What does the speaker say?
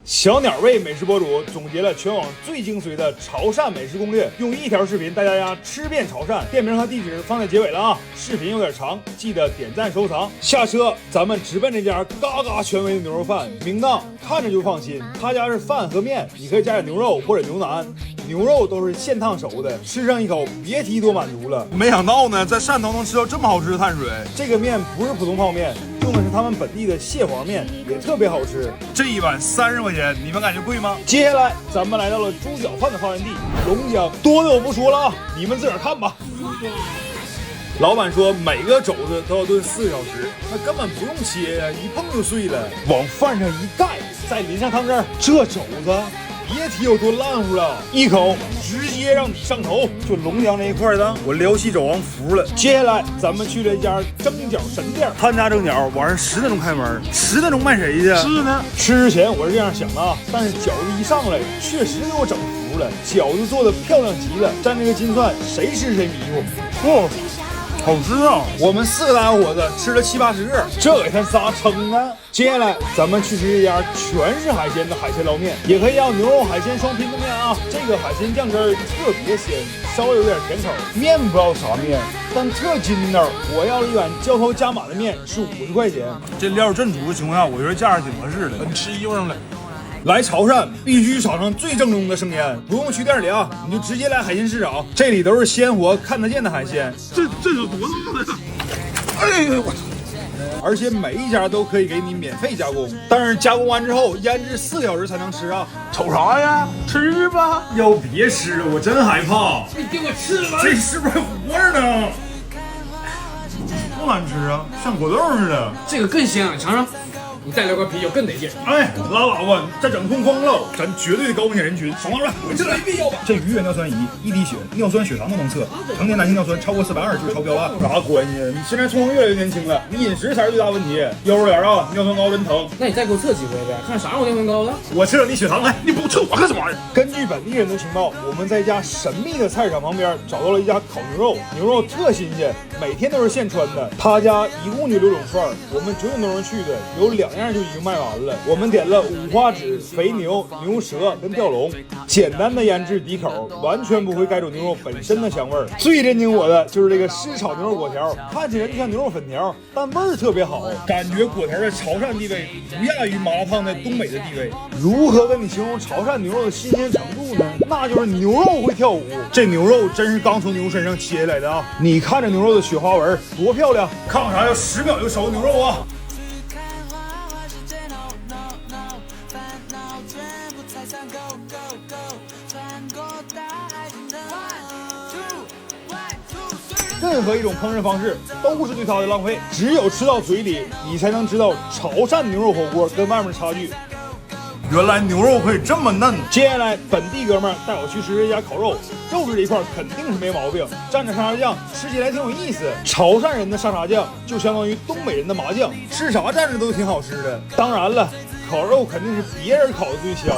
小鸟胃美食博主总结了全网最精髓的潮汕美食攻略，用一条视频带大家吃遍潮汕。店名和地址放在结尾了啊，视频有点长，记得点赞收藏。下车，咱们直奔这家嘎嘎权威的牛肉饭，名档看着就放心。他家是饭和面，你可以加点牛肉或者牛腩，牛肉都是现烫熟的，吃上一口别提多满足了。没想到呢，在汕头能吃到这么好吃的碳水。这个面不是普通泡面，用的是他们本地的蟹黄面，也特别好吃。这一碗30块钱，你们感觉贵吗？接下来咱们来到了猪脚饭的发源地龙江，多的我不说了啊，你们自个儿看吧。老板说每个肘子都要炖4个小时，那根本不用切呀，一碰就碎了，往饭上一盖，再淋上汤汁儿，这肘子别提有多烂乎了，一口直接让你上头。就龙江这一块的，我辽西肘王服了。接下来咱们去了一家蒸饺神店，他家蒸饺晚上10点钟开门，10点钟卖谁去？是呢。吃之前我是这样想的啊，但是饺子一上来，确实给我整服了，饺子做的漂亮极了，蘸这个金蒜，谁吃谁迷糊。哦，好吃啊！我们4个大小伙子吃了70-80个，这给他仨撑的。接下来咱们去吃这家全是海鲜的海鲜捞面，也可以要牛肉海鲜双拼的面啊。这个海鲜酱汁儿特别鲜，稍微有点甜口。面不知道啥面，但特筋道。我要了一碗浇头加码的面，是50块钱。这料正足的情况下，我觉得价是挺合适的。你吃衣服上了。来潮汕必须尝上最正宗的生腌，不用去店里啊，你就直接来海鲜市场，这里都是鲜活看得见的海鲜。这有多大的？哎呦我！而且每一家都可以给你免费加工，但是加工完之后腌制4个小时才能吃啊！瞅啥呀？吃吧！要不别吃了，我真害怕。你给我吃了！这是不是活着呢？不难吃啊，像果冻似的。这个更香，尝尝。你再来块啤酒更得劲。哎，拉倒吧，这整空疯了，咱绝对的高风险人群。爽了，这没必要吧？这鱼源尿酸仪一滴血，尿酸血糖都能测，成年男性尿酸超过420就是超标了。啥关系？你现在冲越来越年轻了，你饮食才是最大问题。悠着点啊，尿酸高真疼。那你再给我测几回呗，看啥时候尿酸高的。我测你血糖来，你不测我干什么玩意儿？根据本地人的情报，我们在一家神秘的菜市场旁边找到了一家烤牛肉，牛肉特新鲜，每天都是现穿的。他家一共就6种串，我们9点多钟去的，有2样就已经卖完了。我们点了五花趾、肥牛、牛舌跟吊龙，简单的腌制底口，完全不会盖住牛肉本身的香味儿。最震惊我的就是这个湿炒牛肉果条，看起来就像牛肉粉条，但味儿特别好，感觉果条的潮汕地位不亚于麻辣烫在东北的地位。如何跟你形容潮汕牛肉的新鲜程度呢？那就是牛肉会跳舞。这牛肉真是刚从牛身上切下来的啊！你看着牛肉的雪花纹多漂亮，看啥要10秒就熟的牛肉啊！任何一种烹饪方式都是对它的浪费，只有吃到嘴里，你才能知道潮汕牛肉火锅跟外面的差距。原来牛肉可以这么嫩。接下来本地哥们儿带我去吃这家烤肉，肉质这一块肯定是没毛病，蘸着沙茶酱吃起来挺有意思。潮汕人的沙茶酱就相当于东北人的麻酱，吃啥蘸着都挺好吃的。当然了，烤肉肯定是别人烤的最香。